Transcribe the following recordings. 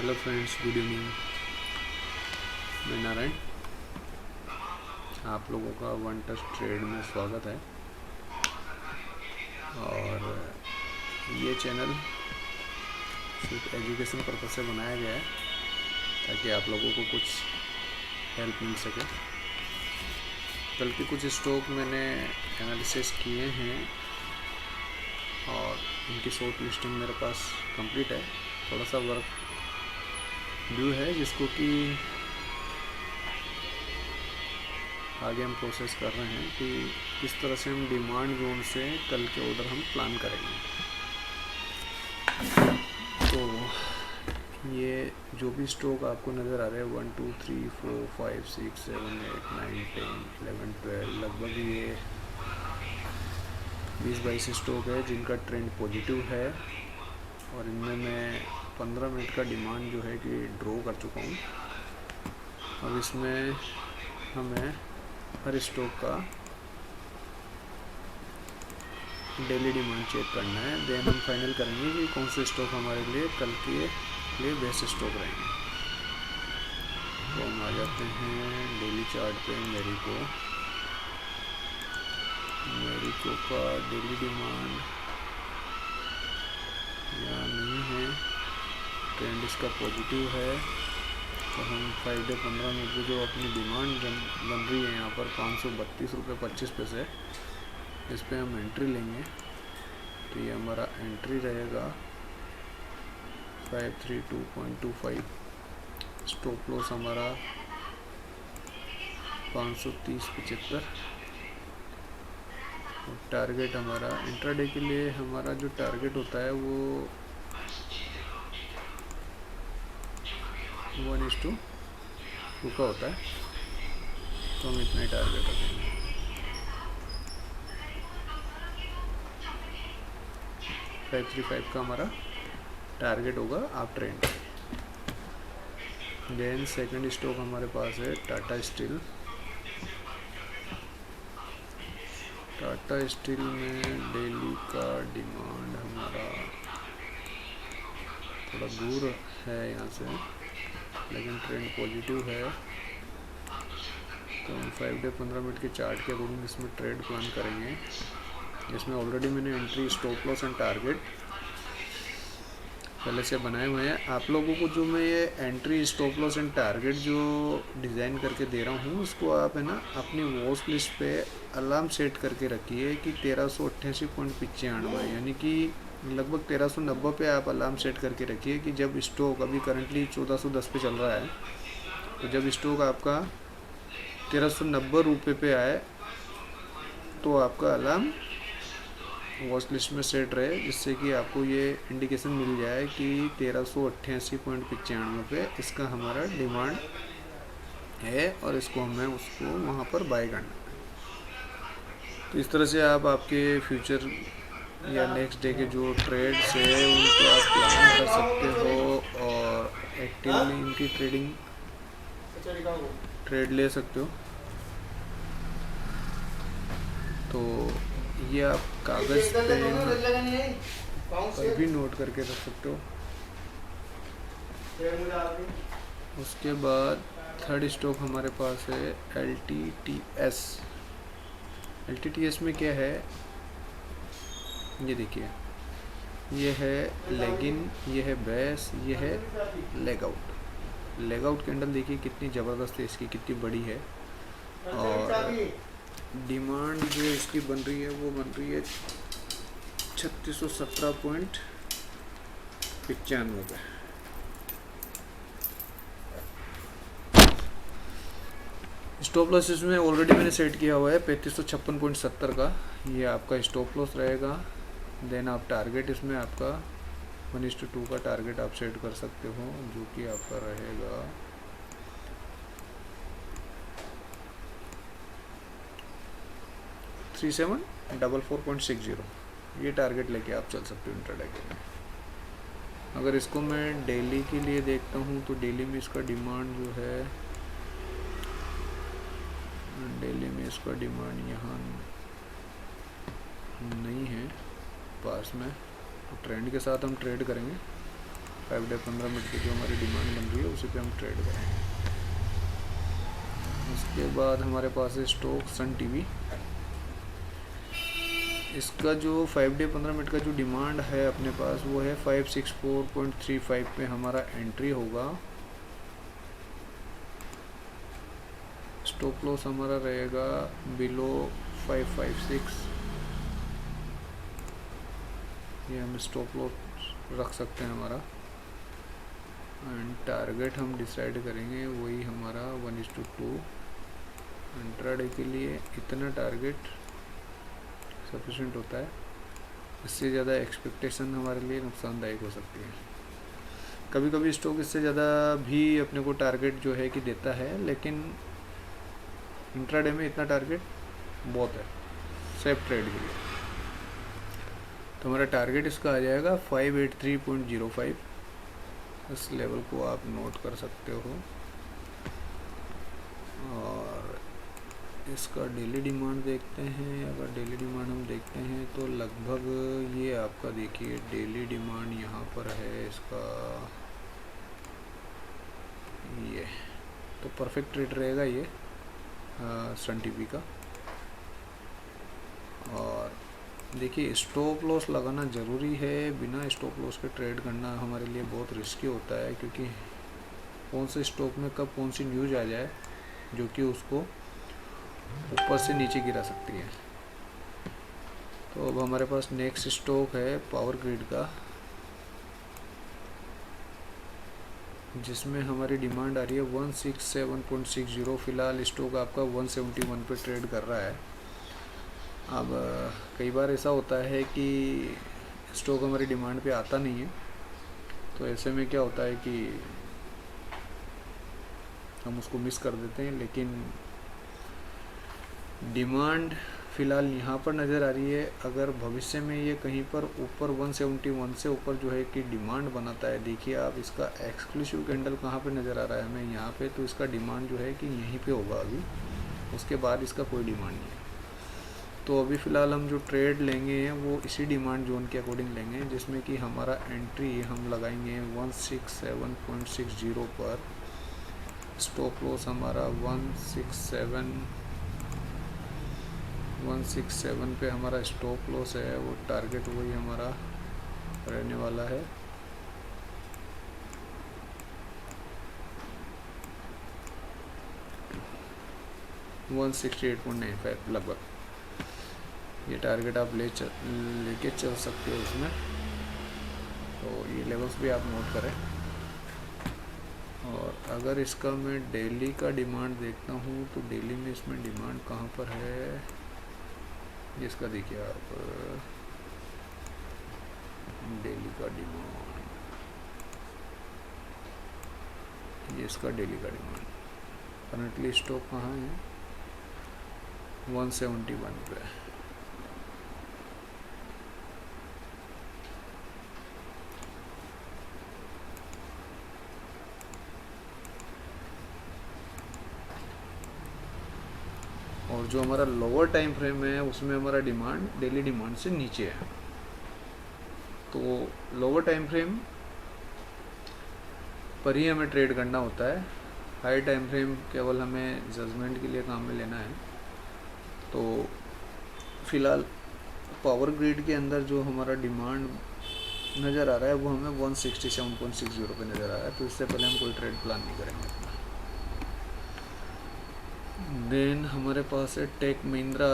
Hello friends, good evening. मैं नारायण, आप लोगों का वन टच ट्रेड में स्वागत है। और ये चैनल सिर्फ एजुकेशन पर्पज से बनाया गया है ताकि आप लोगों को कुछ हेल्प मिल सके। कल के कुछ स्टॉक मैंने एनालिसिस किए हैं और इनकी शॉर्ट लिस्टिंग मेरे पास कंप्लीट है। थोड़ा सा वर्क ड्यू है जिसको कि आगे हम प्रोसेस कर रहे हैं कि किस तरह से हम डिमांड जोन से कल के ऑर्डर हम प्लान करेंगे। तो ये जो भी स्टॉक आपको नज़र आ रहे हैं 1 2 3 4 5 6 7 8 9 10 11 12 लगभग ये 20-22 स्टॉक है जिनका ट्रेंड पॉजिटिव है और इनमें मैं 15 मिनट का डिमांड जो है कि ड्रॉ कर चुका हूँ। अब इसमें हमें हर स्टॉक का डेली डिमांड चेक करना है, देन हम फाइनल करेंगे कि कौन से स्टॉक हमारे लिए कल के लिए बेस्ट स्टॉक रहेंगे। तो हम आ जाते हैं डेली चार्ट पे। मेरिको का डेली डिमांड यहाँ नहीं है, ट्रेंड इसका पॉजिटिव है। तो हम 5 डे 15 मिनट की जो अपनी डिमांड बन रही है यहाँ पर 532 रुपये 25 पैसे, इस पर हम एंट्री लेंगे। तो ये हमारा एंट्री रहेगा 532.25। स्टॉप लॉस हमारा 530.75 और टारगेट हमारा इंट्राडे के लिए हमारा जो टारगेट होता है वो 1:2 का होता है। तो हम इतना ही टारगेट रखेंगे। 535 का हमारा टारगेट होगा आप ट्रेंड। देन सेकंड स्टॉक हमारे पास है टाटा स्टील। टाटा स्टील में डेली का डिमांड हमारा थोड़ा दूर है यहाँ से, लेकिन ट्रेंड पॉजिटिव है। तो हम 5 डे 15 मिनट के चार्ट के अकॉर्डिंग इसमें ट्रेड प्लान करेंगे। इसमें ऑलरेडी मैंने entry, stop loss and target पहले से बनाए हुए हैं। आप लोगों को जो मैं ये entry, stop loss and target जो डिज़ाइन करके दे रहा हूँ उसको आप है ना अपनी वॉच लिस्ट पे अलार्म सेट करके रखिए कि 1388.95 यानी कि लगभग 1390 पे आप अलार्म सेट करके रखिए कि जब स्टॉक अभी करंटली 1410 पे चल रहा है, तो जब स्टॉक आपका 1390 रुपये पे आए तो आपका अलार्म वॉच लिस्ट में सेट रहे, जिससे कि आपको ये इंडिकेशन मिल जाए कि 1388.95 पे इसका हमारा डिमांड है और इसको हमें उसको वहाँ पर बाय करना है। तो इस तरह से आप आपके फ्यूचर या नेक्स्ट डे के जो ट्रेड्स है उनको आप प्लान कर सकते हो और एक्टिवली इनकी ट्रेड ले सकते हो। तो ये आप कागज़ पे पर भी नोट करके रख सकते हो। उसके बाद थर्ड स्टॉक हमारे पास है LTTS। LTTS में क्या है ये देखिए, ये है लेग इन, ये है बेस, ये है leg out. Leg out candle देखिए कितनी ज़बरदस्त है, इसकी कितनी बड़ी है। और डिमांड जो इसकी बन रही है वो बन रही है 3617.95 पे। स्टॉप लॉस इसमें ऑलरेडी मैंने सेट किया हुआ है 3556.70 का, ये आपका स्टॉप लॉस रहेगा। देन आप टारगेट इसमें आपका 1:2 का टारगेट आप सेट कर सकते हो, जो कि आपका रहेगा 3744.60। ये टारगेट लेके आप चल सकते हो इंट्राडे के लिए। अगर इसको मैं डेली के लिए देखता हूँ तो डेली में इसका डिमांड जो है, डेली में इसका डिमांड यहाँ नहीं है पास में। तो ट्रेंड के साथ हम ट्रेड करेंगे। 5 डे 15 मिनट की जो हमारी डिमांड बन रही है उसी पे हम ट्रेड करेंगे। उसके बाद हमारे पास है स्टॉक सन टीवी। इसका जो 5 डे 15 मिनट का जो डिमांड है अपने पास वो है 564.35 पे हमारा एंट्री होगा। स्टॉप लॉस हमारा रहेगा बिलो 556। ये हम स्टॉप लॉस रख सकते हैं हमारा। एंड टारगेट हम डिसाइड करेंगे वही हमारा 1:2। इंट्राडे के लिए इतना टारगेट सफिशेंट होता है, इससे ज़्यादा एक्सपेक्टेशन हमारे लिए नुकसानदायक हो सकती है। कभी कभी स्टॉक इससे ज़्यादा भी अपने को टारगेट जो है कि देता है, लेकिन इंट्राडे में इतना टारगेट बहुत है सेफ ट्रेड के लिए। तो हमारा टारगेट इसका आ जाएगा 583.05। इस लेवल को आप नोट कर सकते हो। और इसका डेली डिमांड देखते हैं। अगर डेली डिमांड हम देखते हैं तो लगभग ये आपका देखिए डेली डिमांड यहाँ पर है इसका, ये तो परफेक्ट रेट रहेगा ये सन टीवी का। और देखिए स्टॉप लॉस लगाना ज़रूरी है, बिना स्टॉप लॉस के ट्रेड करना हमारे लिए बहुत रिस्की होता है, क्योंकि कौन से स्टॉक में कब कौन सी न्यूज़ आ जाए जो कि उसको ऊपर से नीचे गिरा सकती है। तो अब हमारे पास नेक्स्ट स्टॉक है पावर ग्रिड का, जिसमें हमारी डिमांड आ रही है 167.60। फ़िलहाल स्टॉक आपका 171 पे ट्रेड कर रहा है। अब कई बार ऐसा होता है कि स्टॉक हमारी डिमांड पे आता नहीं है, तो ऐसे में क्या होता है कि हम उसको मिस कर देते हैं। लेकिन डिमांड फ़िलहाल यहाँ पर नज़र आ रही है। अगर भविष्य में ये कहीं पर ऊपर 171 से ऊपर जो है कि डिमांड बनाता है, देखिए आप इसका एक्सक्लूसिव कैंडल कहाँ पे नज़र आ रहा है हमें यहाँ पे, तो इसका डिमांड जो है कि यहीं पे होगा अभी, उसके बाद इसका कोई डिमांड नहीं है। तो अभी फ़िलहाल हम जो ट्रेड लेंगे वो इसी डिमांड जोन के अकॉर्डिंग लेंगे, जिसमें कि हमारा एंट्री हम लगाएंगे 167.60 पर। स्टॉप लॉस हमारा 167 पे हमारा स्टॉप लॉस है। वो टारगेट वही हमारा रहने वाला है। वन 168.95 लगभग ये टारगेट आप लेके चल सकते हो उसमें। तो ये लेवल्स भी आप नोट करें। और अगर इसका मैं डेली का डिमांड देखता हूँ तो डेली में इसमें डिमांड कहाँ पर है, इसका देखिए आप डेली का डिमांड, ये इसका डेली का डिमांड करंटली स्टॉक कहाँ है 171 पे। और जो हमारा लोअर टाइम फ्रेम है उसमें हमारा डिमांड डेली डिमांड से नीचे है। तो लोअर टाइम फ्रेम पर ही हमें ट्रेड करना होता है। हाई टाइम फ्रेम केवल हमें जजमेंट के लिए काम में लेना है। तो फ़िलहाल पावर ग्रिड के अंदर जो हमारा डिमांड नज़र आ रहा है वो हमें 167.60 पे नज़र आ रहा है। तो इससे पहले हम कोई ट्रेड प्लान नहीं करेंगे अपना। देन हमारे पास है टेक महिंद्रा।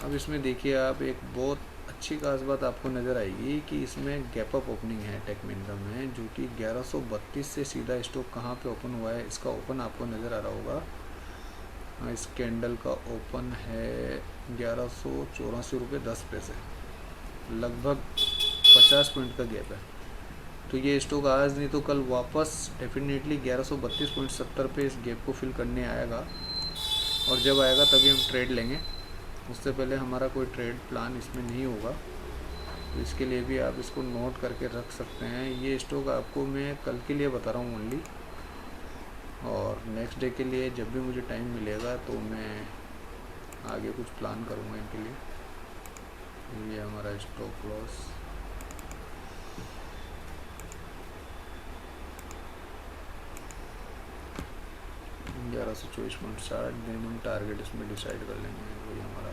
अब इसमें देखिए आप एक बहुत अच्छी खास बात आपको नज़र आएगी कि इसमें गैप अप ओपनिंग है टेक महिंद्रा में, जो कि 1132 से सीधा स्टॉक कहाँ पे ओपन हुआ है, इसका ओपन आपको नज़र आ रहा होगा। इस कैंडल का ओपन है 1184.10 लगभग 50 पॉइंट का गैप है। तो ये स्टॉक आज नहीं तो कल वापस डेफिनेटली 1132.70 पे इस गैप को फिल करने आएगा, और जब आएगा तभी हम ट्रेड लेंगे। उससे पहले हमारा कोई ट्रेड प्लान इसमें नहीं होगा। तो इसके लिए भी आप इसको नोट करके रख सकते हैं। ये स्टॉक आपको मैं कल के लिए बता रहा हूँ ओनली, और नेक्स्ट डे के लिए जब भी मुझे टाइम मिलेगा तो मैं आगे कुछ प्लान करूँगा इनके लिए। ये हमारा स्टॉप लॉस 1124.60। देन हम टारगेट इसमें डिसाइड कर लेंगे वही हमारा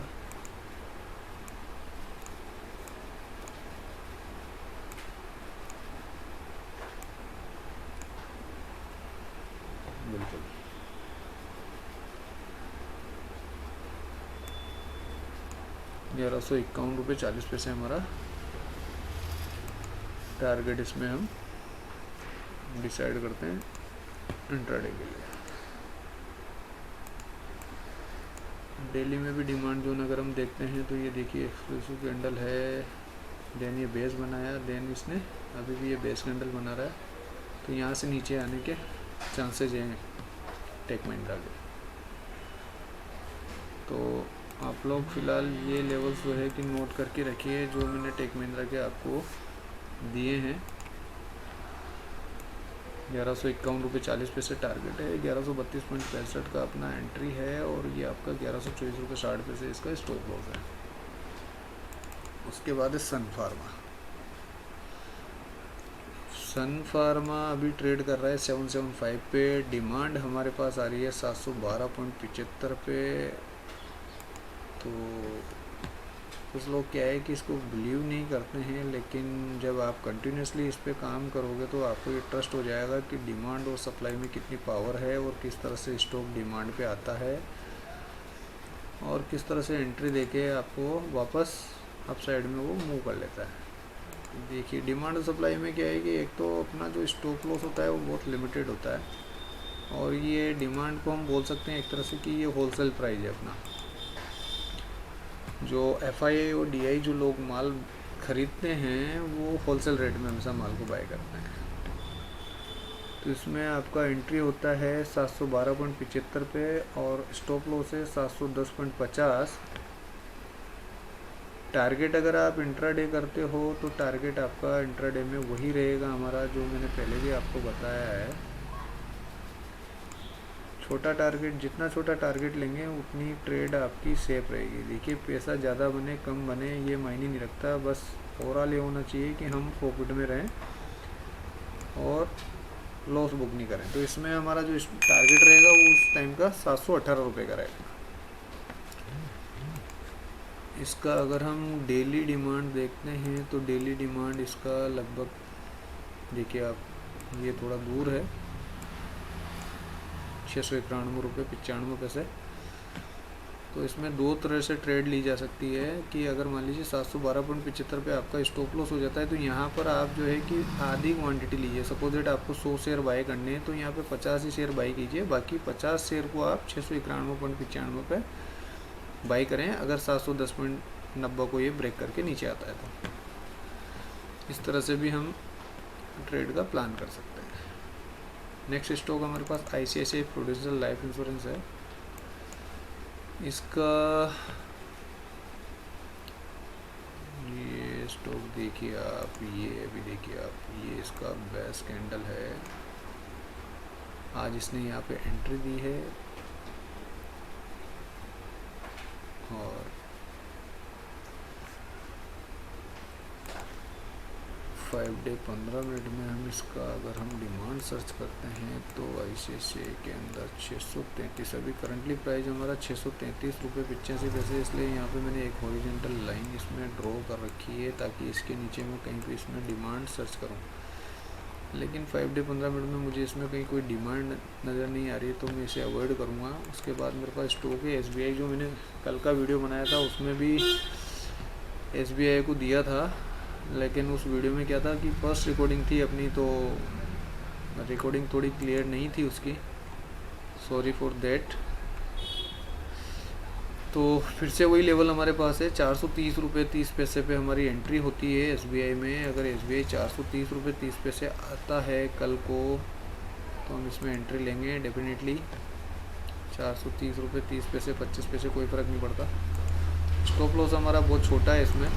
बिल्कुल 1151.40 रुपये हमारा टारगेट इसमें हम डिसाइड करते हैं इंट्राडे के लिए। डेली में भी डिमांड जोन अगर हम देखते हैं तो ये देखिए एक्सक्लूसिव कैंडल है, देन ये बेस बनाया, देन इसने अभी भी ये बेस कैंडल बना रहा है, तो यहाँ से नीचे आने के चांसेज हैं टेक महिंद्रा के। तो आप लोग फ़िलहाल ये लेवल्स जो है कि नोट करके रखिए जो मैंने टेक महिंद्रा के आपको दिए हैं। 1151.40 रुपये टारगेट है, 1132.65 का अपना एंट्री है और ये आपका 1124.60 इसका स्टॉप लॉस है। उसके बाद है सन फार्मा अभी ट्रेड कर रहा है 775 पे। डिमांड हमारे पास आ रही है 712.75 पे। तो कुछ लोग क्या है कि इसको बिलीव नहीं करते हैं, लेकिन जब आप कंटिन्यूसली इस पे काम करोगे तो आपको ये ट्रस्ट हो जाएगा कि डिमांड और सप्लाई में कितनी पावर है और किस तरह से स्टॉक डिमांड पे आता है और किस तरह से एंट्री देके आपको वापस अप साइड में वो मूव कर लेता है। देखिए डिमांड और सप्लाई में क्या है कि एक तो अपना जो स्टॉप लॉस होता है वो बहुत लिमिटेड होता है और ये डिमांड को हम बोल सकते हैं एक तरह से कि ये होलसेल प्राइस है अपना। जो FII और DI जो लोग माल ख़रीदते हैं वो होलसेल रेट में हमेशा माल को बाय करते हैं। तो इसमें आपका एंट्री होता है 712.75 पे और स्टॉप लॉस है 710.50। टारगेट अगर आप इंट्राडे करते हो तो टारगेट आपका इंट्राडे में वही रहेगा हमारा जो मैंने पहले भी आपको बताया है। छोटा टारगेट, जितना छोटा टारगेट लेंगे उतनी ट्रेड आपकी सेफ रहेगी। देखिए पैसा ज़्यादा बने कम बने ये मायने नहीं रखता, बस ओवरऑल ये होना चाहिए कि हम प्रॉफिट में रहें और लॉस बुक नहीं करें। तो इसमें हमारा जो टारगेट रहेगा वो उस टाइम का 718 रुपये का रहेगा। इसका अगर हम डेली डिमांड देखते हैं तो डेली डिमांड इसका लगभग देखिए आप, ये थोड़ा दूर है 691.95 रुपये। तो इसमें दो तरह से ट्रेड ली जा सकती है कि अगर मान लीजिए 712.75 पे आपका स्टॉप लॉस हो जाता है तो यहाँ पर आप जो है कि आधी क्वांटिटी लीजिए। सपोज दैट आपको 100 शेयर बाय करने हैं तो यहाँ पे 50 ही शेयर बाय कीजिए, बाकी 50 शेयर को आप 691.95 पे बाई करें अगर 710.90 को ये ब्रेक करके नीचे आता है तो। इस तरह से भी हम ट्रेड का प्लान कर सकते हैं। नेक्स्ट स्टॉक हमारे पास ICICI प्रूडेंशियल लाइफ इंश्योरेंस है। इसका ये स्टॉक देखिए आप, ये अभी देखिए आप, ये इसका बेस कैंडल है। आज इसने यहाँ पे एंट्री दी है और 5 डे 15 मिनट में हम इसका अगर हम डिमांड सर्च करते हैं तो ICICI के अंदर 633 अभी करंटली प्राइस हमारा 633.85 इसलिए यहाँ पे मैंने एक हॉरिजॉन्टल लाइन इसमें ड्रॉ कर रखी है ताकि इसके नीचे में कहीं पे इसमें डिमांड सर्च करूँ। लेकिन 5 डे 15 मिनट में मुझे इसमें कहीं कोई डिमांड नज़र नहीं आ रही है तो मैं इसे अवॉइड करूँगा। उसके बाद मेरे पास स्टॉक है SBI, जो मैंने कल का वीडियो बनाया था उसमें भी SBI को दिया था, लेकिन उस वीडियो में क्या था कि फर्स्ट रिकॉर्डिंग थी अपनी तो रिकॉर्डिंग थोड़ी क्लियर नहीं थी उसकी, सॉरी फॉर देट। तो फिर से वही लेवल हमारे पास है 430.30 रुपये पे हमारी एंट्री होती है SBI में। अगर SBI 430.30 आता है कल को तो हम इसमें एंट्री लेंगे डेफिनेटली। 430.30 25 कोई फ़र्क नहीं पड़ता। स्टॉप लॉस हमारा बहुत छोटा है इसमें,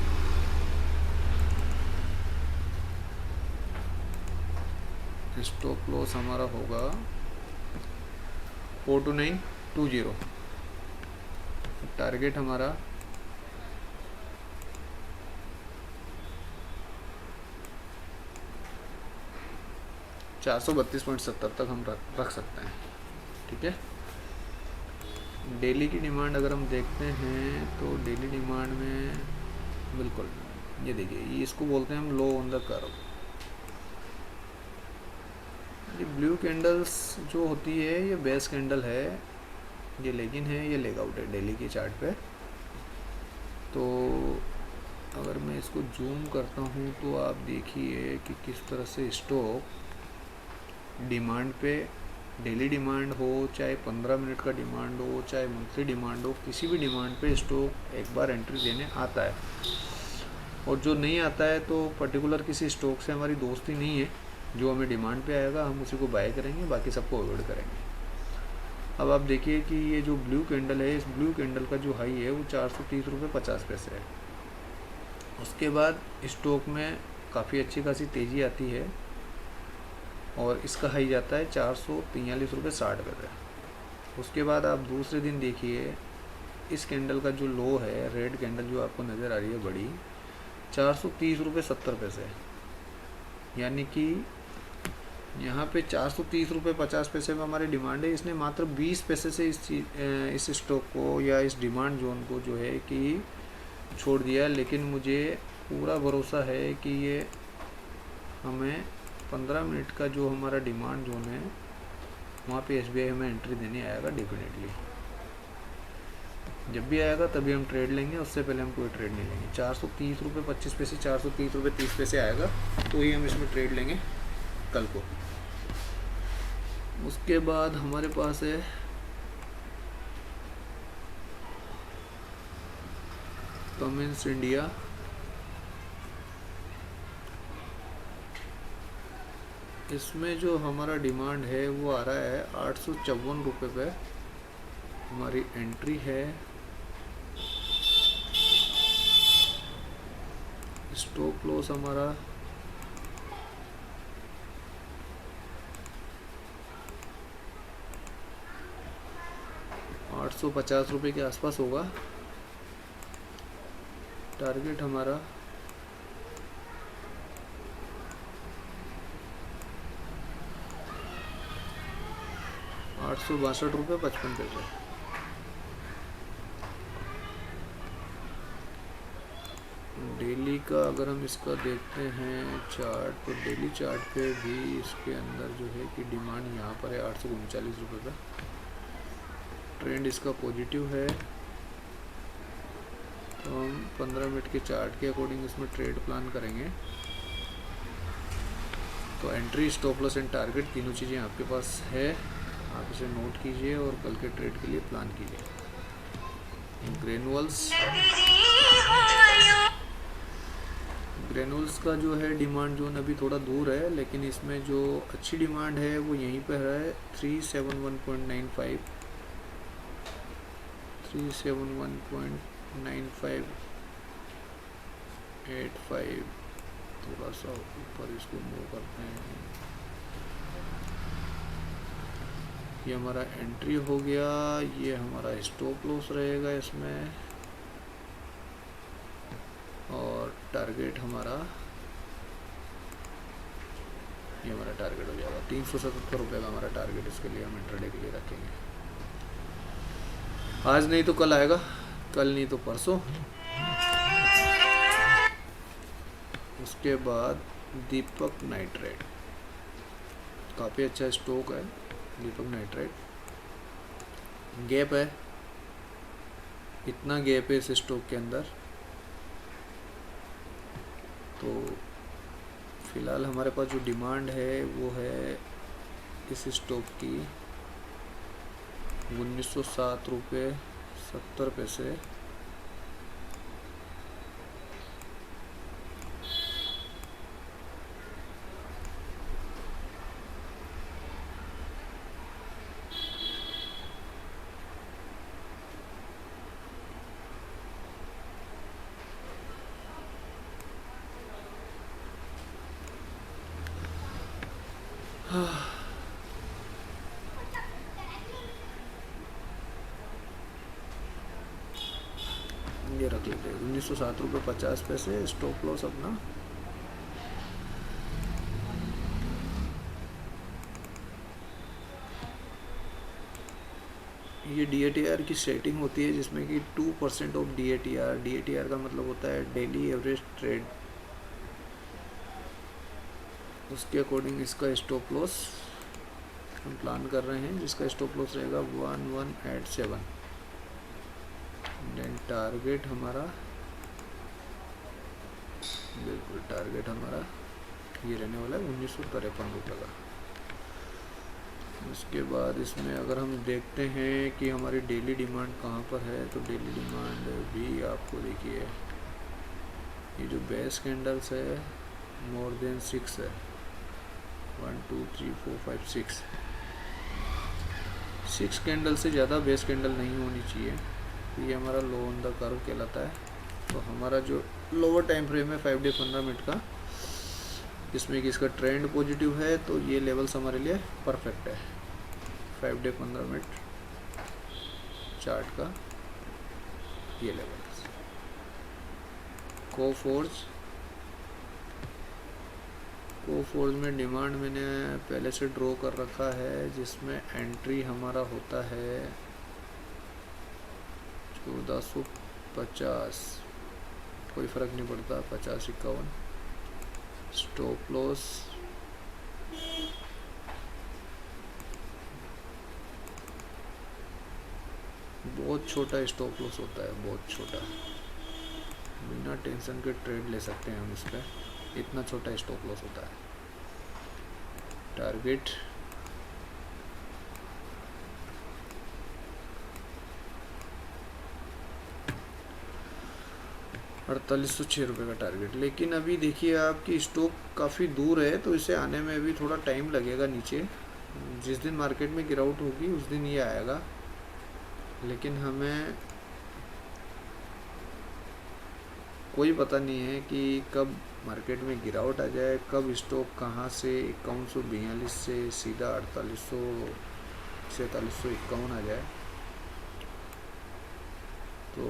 स्टॉप लॉस हमारा होगा 42920। टारगेट हमारा 432.70 तक हम रख सकते हैं। ठीक है। डेली की डिमांड अगर हम देखते हैं तो डेली डिमांड में बिल्कुल ये देखिए, ये इसको बोलते हैं हम लो ऑन द कर्व। ये ब्लू कैंडल्स जो होती है ये बेस कैंडल है, ये लेकिन है ये लेग आउट है डेली के चार्ट पे। तो अगर मैं इसको जूम करता हूँ तो आप देखिए कि किस तरह से स्टॉक डिमांड पे, डेली डिमांड हो चाहे 15 मिनट का डिमांड हो चाहे मंथली डिमांड हो, किसी भी डिमांड पे स्टॉक एक बार एंट्री देने आता है। और जो नहीं आता है तो पर्टिकुलर किसी स्टॉक से हमारी दोस्ती नहीं है, जो हमें डिमांड पे आएगा हम उसी को बाय करेंगे, बाकी सबको अवॉइड करेंगे। अब आप देखिए कि ये जो ब्लू कैंडल है, इस ब्लू कैंडल का जो हाई है वो 430 रुपये 50 पैसे है। उसके बाद स्टॉक में काफ़ी अच्छी खासी तेज़ी आती है और इसका हाई जाता है 443 रुपये 60 पैसे। उसके बाद आप दूसरे दिन देखिए इस कैंडल का जो लो है, रेड कैंडल जो आपको नज़र आ रही है बड़ी, 430 रुपये 70 पैसे, यानी कि यहाँ पे 430 रुपये 50 पैसे में हमारी डिमांड है। इसने मात्र 20 पैसे से इस स्टॉक को या इस डिमांड जोन को जो है कि छोड़ दिया, लेकिन मुझे पूरा भरोसा है कि ये हमें 15 मिनट का जो हमारा डिमांड जोन है वहाँ पे SBI हमें एंट्री देने आएगा डेफिनेटली। जब भी आएगा तभी हम ट्रेड लेंगे, उससे पहले हम कोई ट्रेड नहीं लेंगे। 430 रुपये 25 पैसे, 430 रुपये 30 पैसे आएगा तो ही हम इसमें ट्रेड लेंगे कल को। उसके बाद हमारे पास है कमिंस इंडिया। इसमें जो हमारा डिमांड है वो आ रहा है 854 रुपये पे हमारी एंट्री है। स्टॉप लॉस हमारा 850 रुपये के आसपास होगा। टारगेट हमारा 862 रुपये 55 पैसे। डेली का अगर हम इसका देखते हैं चार्ट, तो डेली चार्ट पे भी इसके अंदर जो है कि डिमांड यहाँ पर है 839 रुपये का। ट्रेंड इसका पॉजिटिव है, तो हम 15 मिनट के चार्ट के अकॉर्डिंग इसमें ट्रेड प्लान करेंगे। तो entry, stop loss and target तीनों चीज़ें आपके पास है, आप इसे नोट कीजिए और कल के ट्रेड के लिए प्लान कीजिए। ग्रेनुल्स का जो है डिमांड जोन अभी थोड़ा दूर है, लेकिन इसमें जो अच्छी डिमांड है वो यहीं पर है 371.95, 371.9585। थोड़ा सा ऊपर इसको मूव करते हैं। ये हमारा एंट्री हो गया, ये हमारा स्टॉप लॉस रहेगा इसमें, और टारगेट हमारा, ये हमारा टारगेट हो जाएगा 377 रुपये का हमारा टारगेट। इसके लिए हम इंट्राडे के लिए रखेंगे। आज नहीं तो कल आएगा, कल नहीं तो परसों। उसके बाद दीपक नाइट्रेट, काफ़ी अच्छा स्टॉक है दीपक नाइट्रेट। गैप है, इतना गैप है इस स्टॉक के अंदर, तो फिलहाल हमारे पास जो डिमांड है वो है इस स्टॉक की 1907 रुपये 70 पैसे। ये रख लेते हैं 1907 रुपये 50 पैसे स्टॉप लॉस अपना। ये DATR की सेटिंग होती है जिसमें कि 2% ऑफ DATR का मतलब होता है डेली एवरेज ट्रेड। उसके अकॉर्डिंग इसका स्टॉप लॉस हम प्लान कर रहे हैं, जिसका स्टॉप लॉस रहेगा 1187। देन टारगेट हमारा, बिल्कुल टारगेट हमारा ये रहने वाला है 1953 रुपये का। उसके बाद इसमें अगर हम देखते हैं कि हमारी डेली डिमांड कहाँ पर है, तो डेली डिमांड भी आपको देखिए, ये जो बेस कैंडल्स है मोर देन 6 है, 1 2 3 4 5 6 कैंडल से ज़्यादा बेस कैंडल नहीं होनी चाहिए। तो ये हमारा लो ऑन द कर्व कहलाता है। तो हमारा जो लोअर टाइम फ्रेम है 5 डे 15 मिनट का, जिसमें कि इसका ट्रेंड पॉजिटिव है, तो ये लेवल्स हमारे लिए परफेक्ट है। 5 डे 15 मिनट चार्ट का ये लेवल। कोफोर्ज में डिमांड मैंने पहले से ड्रॉ कर रखा है, जिसमें एंट्री हमारा होता है 1450, कोई फ़र्क नहीं पड़ता, 50-51। स्टॉप लॉस बहुत छोटा स्टॉप लॉस होता है, बहुत छोटा, बिना टेंशन के ट्रेड ले सकते हैं हम इस पर, इतना छोटा स्टॉप लॉस होता है। टारगेट ₹4806 का टारगेट। लेकिन अभी देखिए आपकी स्टॉक काफ़ी दूर है, तो इसे आने में भी थोड़ा टाइम लगेगा नीचे। जिस दिन मार्केट में गिरावट होगी उस दिन ये आएगा, लेकिन हमें कोई पता नहीं है कि कब मार्केट में गिरावट आ जाए, कब स्टॉक कहाँ से 5142 से सीधा 4800 4751 आ जाए। तो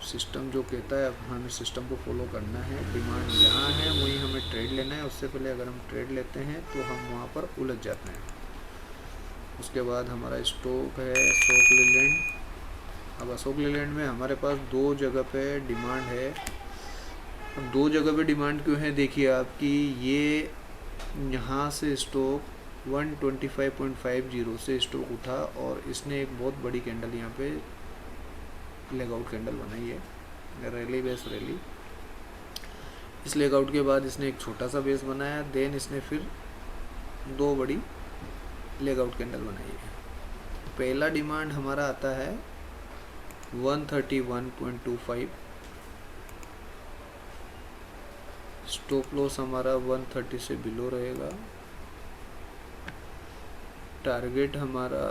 सिस्टम जो कहता है, अब हमें सिस्टम को फॉलो करना है। डिमांड जहाँ है वहीं हमें ट्रेड लेना है। उससे पहले अगर हम ट्रेड लेते हैं तो हम वहाँ पर उलझ जाते हैं। उसके बाद हमारा स्टॉक है अशोक लीलैंड। अब अशोक लीलैंड में हमारे पास 2 जगह पे डिमांड है। अब 2 जगह पे डिमांड क्यों है, देखिए आपकी ये यहाँ से स्टॉक 125.50 से स्टॉक उठा और इसने एक बहुत बड़ी कैंडल यहाँ पे लेगआउट कैंडल बनाई है, रैली बेस रैली। इस लेगआउट के बाद इसने एक छोटा सा बेस बनाया, देन इसने फिर 2 बड़ी लेगआउट कैंडल बनाई है। पहला डिमांड हमारा आता है 131.25, स्टॉप लॉस हमारा 130 से बिलो रहेगा। टारगेट हमारा,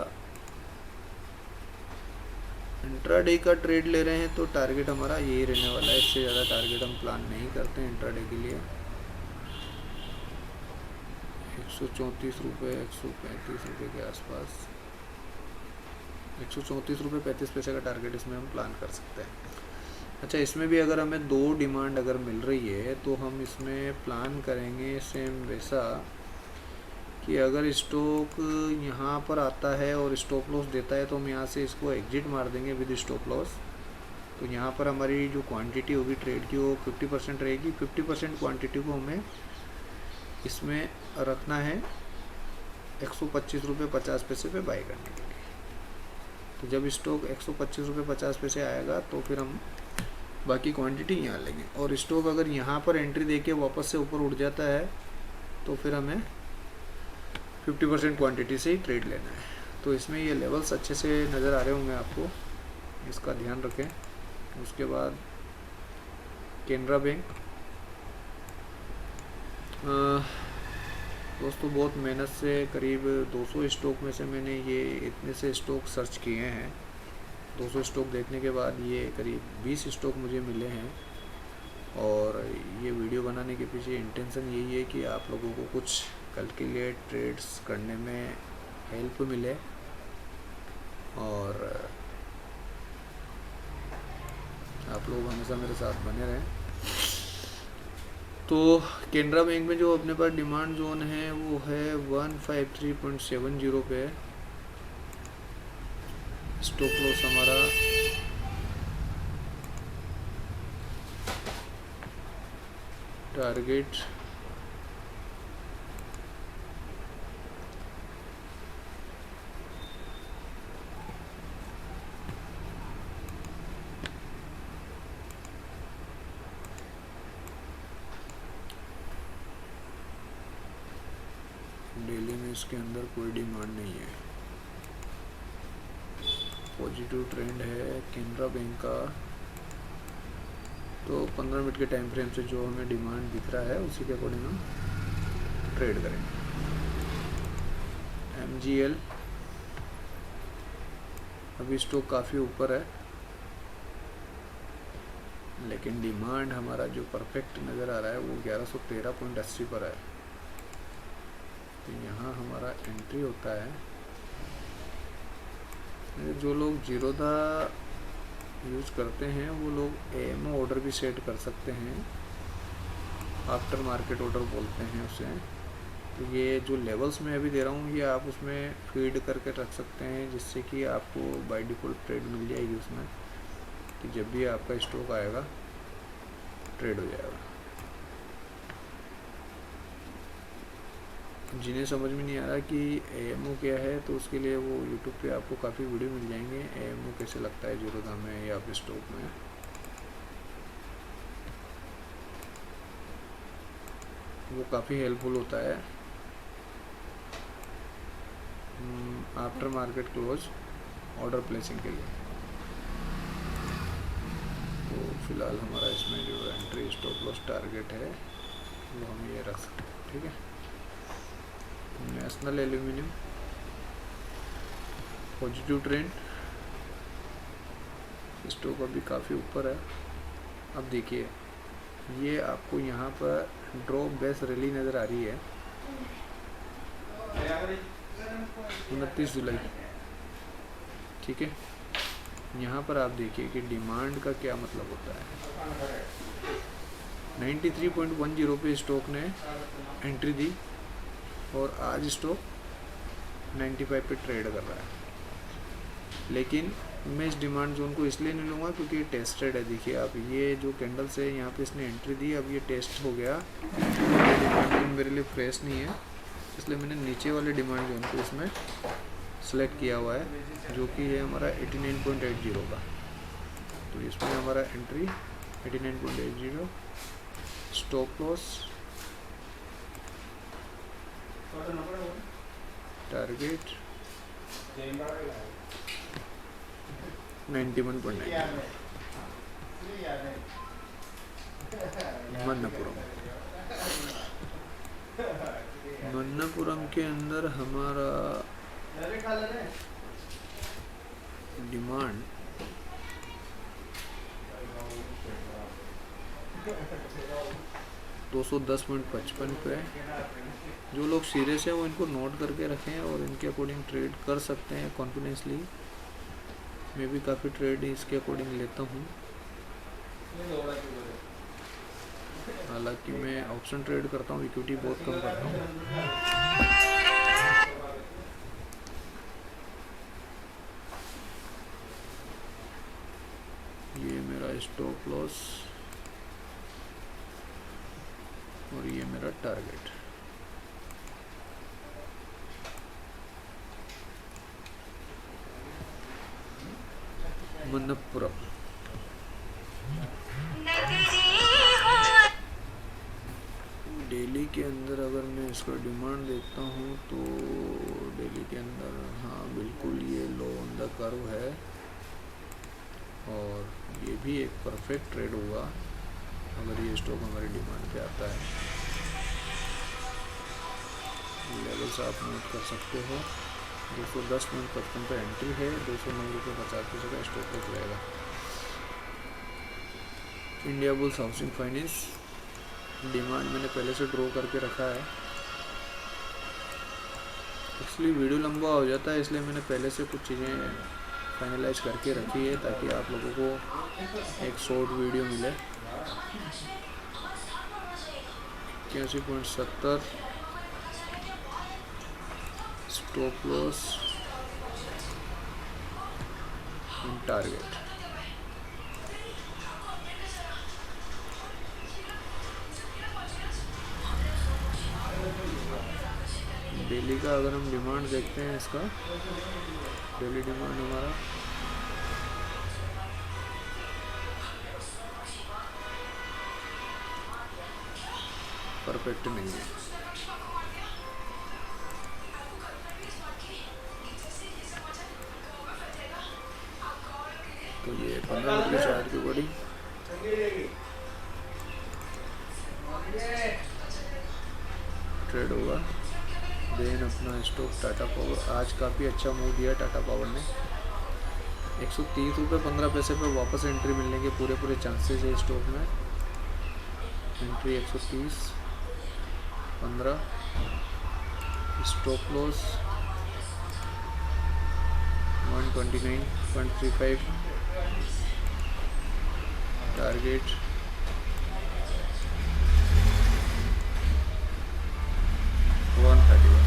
इंट्राडे का ट्रेड ले रहे हैं तो टारगेट हमारा यही रहने वाला है, इससे ज़्यादा टारगेट हम प्लान नहीं करते हैं इंट्राडे के लिए। 134 रुपये 135 रुपये के आसपास, 134 रुपये 35 पैसे का टारगेट इसमें हम प्लान कर सकते हैं। अच्छा, इसमें भी अगर हमें 2 डिमांड अगर मिल रही है तो हम इसमें प्लान करेंगे सेम वैसा कि अगर स्टॉक यहाँ पर आता है और स्टॉप लॉस देता है तो हम यहाँ से इसको एग्जिट मार देंगे विद स्टॉप लॉस। तो यहाँ पर हमारी जो क्वांटिटी होगी ट्रेड की वो 50% रहेगी। 50% क्वांटिटी को हमें इसमें रखना है 125 रुपये 50 पैसे पे बाई करने के लिए। तो जब स्टॉक 125 रुपये 50 पैसे आएगा तो फिर हम बाकी क्वांटिटी यहाँ लेंगे। और स्टॉक अगर यहाँ पर एंट्री देके वापस से ऊपर उठ जाता है तो फिर हमें 50% क्वांटिटी से ही ट्रेड लेना है। तो इसमें ये लेवल्स अच्छे से नज़र आ रहे होंगे आपको, इसका ध्यान रखें। उसके बाद केनरा बैंक, दोस्तों बहुत मेहनत से करीब 200 स्टॉक में से मैंने ये इतने से स्टॉक सर्च किए हैं। 200 स्टॉक देखने के बाद ये करीब 20 स्टॉक मुझे मिले हैं। और ये वीडियो बनाने के पीछे इंटेंशन यही है कि आप लोगों को कुछ कल के लिए ट्रेड्स करने में हेल्प मिले और आप लोग हमेशा मेरे साथ बने रहें। तो केनरा बैंक में जो अपने पास डिमांड जोन है वो है 153.70 पे। स्टॉप लॉस हमारा टारगेट डेली में इसके अंदर कोई डिमांड नहीं है, पॉजिटिव ट्रेंड है कैनरा बैंक का। तो 15 मिनट के टाइम फ्रेम से जो हमें डिमांड दिख रहा है उसी के अकॉर्डिंग हम ट्रेड करेंगे। MGL अभी स्टॉक काफ़ी ऊपर है, लेकिन डिमांड हमारा जो परफेक्ट नज़र आ रहा है वो 1113.80 पर है। तो यहाँ हमारा एंट्री होता है। जो लोग जीरोधा यूज़ करते हैं वो लोग AMO ऑर्डर भी सेट कर सकते हैं, आफ्टर मार्केट ऑर्डर बोलते हैं उसे। तो ये जो लेवल्स मैं अभी दे रहा हूँ ये आप उसमें फीड करके रख सकते हैं, जिससे कि आपको बाय डिफ़ॉल्ट ट्रेड मिल जाएगी उसमें, कि जब भी आपका स्टॉक आएगा ट्रेड हो जाएगा। जिन्हें समझ में नहीं आ रहा कि AMO क्या है तो उसके लिए वो YouTube पे आपको काफ़ी वीडियो मिल जाएंगे, AMO कैसे लगता है जीरोधा में या फिर स्टॉक में। वो काफ़ी हेल्पफुल होता है after market close order placing के लिए। तो फिलहाल हमारा इसमें जो एंट्री स्टॉप लॉस टारगेट है वो हम ये रख सकते हैं, ठीक है। National aluminium positive trend, stock अभी काफ़ी ऊपर है। अब देखिए ये आपको यहाँ पर ड्रॉप बेस रैली नज़र आ रही है 29 जुलाई, ठीक है। यहाँ पर आप देखिए कि डिमांड का क्या मतलब होता है। 93.10 पे स्टॉक ने एंट्री दी और आज स्टॉक 95 पे ट्रेड कर रहा है। लेकिन मैं इस डिमांड जोन को इसलिए नहीं लूँगा क्योंकि ये टेस्टेड है। देखिए आप ये जो कैंडल से यहाँ पे इसने एंट्री दी, अब ये टेस्ट हो गया, ये डिमांड जोन मेरे लिए फ्रेश नहीं है, इसलिए मैंने नीचे वाले डिमांड जोन को इसमें सेलेक्ट किया हुआ है, जो कि है हमारा 89.80 का। तो इसमें हमारा entry 89.80, stop loss target 91.9 Manappuram के अंदर हमारा डिमांड 210.55 पे है। जो लोग सीरियस हैं वो इनको नोट करके रखें और इनके अकॉर्डिंग ट्रेड कर सकते हैं कॉन्फिडेंसली। मैं भी काफ़ी ट्रेड इसके अकॉर्डिंग लेता हूँ, हालांकि मैं ऑप्शन ट्रेड करता हूँ, इक्विटी बहुत कम करता हूँ। ये मेरा स्टॉप लॉस और ये मेरा टारगेट। मन्नपुरम डेली के अंदर अगर मैं इसका डिमांड देखता हूँ तो डेली के अंदर हाँ बिल्कुल ये लो ऑन द कर्व है और ये भी एक परफेक्ट ट्रेड होगा अगर ये स्टॉक हमारी डिमांड पे आता है। लेवल्स आप नोट कर सकते हो, 210.55 पे एंट्री है, 209.50 का स्टॉप लॉस रहेगा। India bulls housing finance demand मैंने पहले से ड्रॉ करके रखा है, इसलिए वीडियो लंबा हो जाता है, इसलिए मैंने पहले से कुछ चीज़ें फाइनलाइज करके रखी है ताकि आप लोगों को एक शॉर्ट वीडियो मिले। 81.70 stop loss and target. Daily का अगर हम डिमांड देखते हैं, इसका डेली डिमांड हमारा परफेक्ट नहीं है, तो ये 15 मिनट की चार्ट की बड़ी ट्रेड होगा। देन अपना स्टॉक टाटा पावर, आज काफ़ी अच्छा मूव दिया टाटा पावर ने। 130 रुपये 15 पैसे पर वापस एंट्री मिलने के पूरे चांसेस है स्टॉक में। Entry 130 15, stop loss 129.35, target 131।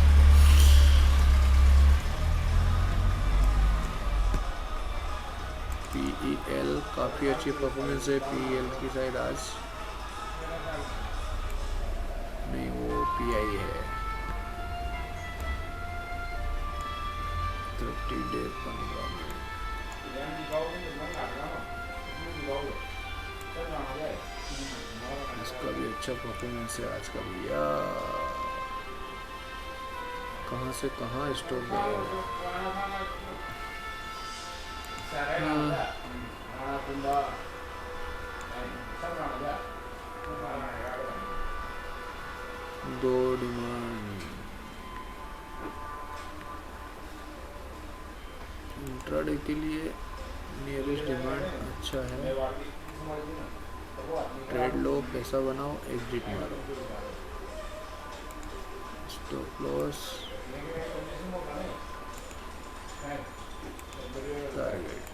PEL काफ़ी अच्छी परफॉर्मेंस है PEL की, शायद आज नहीं, वो PI है। 30 डे 15 मिनट, इसका भी अच्छा परफॉर्मेंस है आज का भैया। कहाँ से कहाँ स्टॉक गया। दो डिमांड इंट्राडे के लिए नियरेस्ट डिमांड अच्छा है। ट्रेड लो, पैसा बनाओ, एग्जिट मारो। Stop loss, target.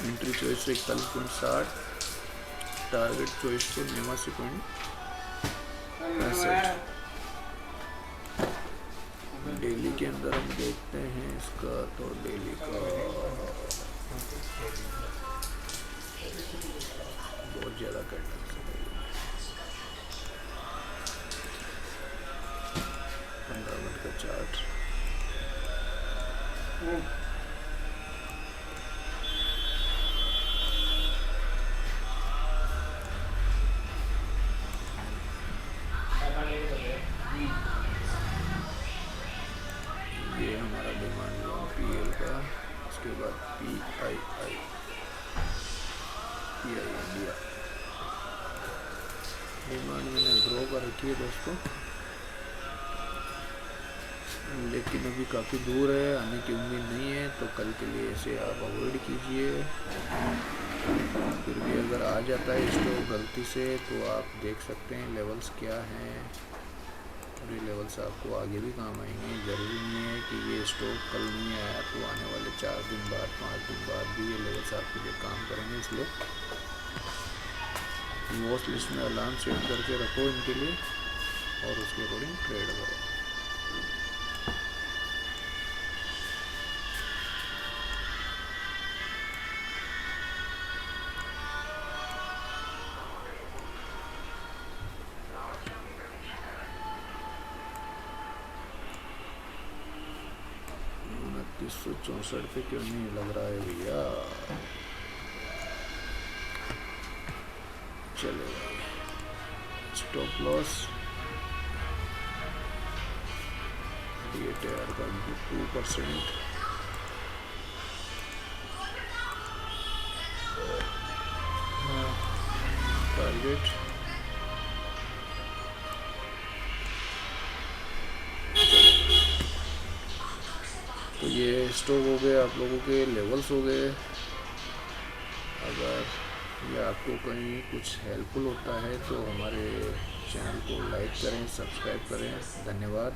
Entry 2441.60, target 2489.65। Daily के अंदर हम देखते हैं इसका, तो डेली का बहुत ज़्यादा कैंडल्स है। 15 मिनट का चार्ट, ये हमारा डिमांड लोन PL का। उसके बाद PI इंडिया डिमांड मैंने ग्रो कर रखी है दोस्तों, लेकिन अभी काफ़ी दूर है, आने की उम्मीद नहीं है, तो कल के लिए इसे आप अवॉइड कीजिए। फिर भी अगर आ जाता है स्टॉक गलती से, तो आप देख सकते हैं लेवल्स क्या हैं, और ये लेवल्स आपको आगे भी काम आएंगे। ज़रूरी नहीं है कि ये स्टॉक कल नहीं आया तो आने वाले 4 दिन बाद 5 दिन बाद भी ये लेवल्स आपके लिए काम करेंगे। इसलिए वॉच लिस्ट में अलार्म सेट करके रखो इनके लिए, और उसके अकॉर्डिंग ट्रेड करो। ₹2964 पे क्यों नहीं लग रहा है भैया, चलेगा। स्टॉप लॉस DATR का 2%, टारगेट तो ये स्टॉक हो गए, आप लोगों के लेवल्स हो गए। अगर ये आपको कहीं कुछ हेल्पफुल होता है तो हमारे चैनल को लाइक करें, सब्सक्राइब करें। धन्यवाद।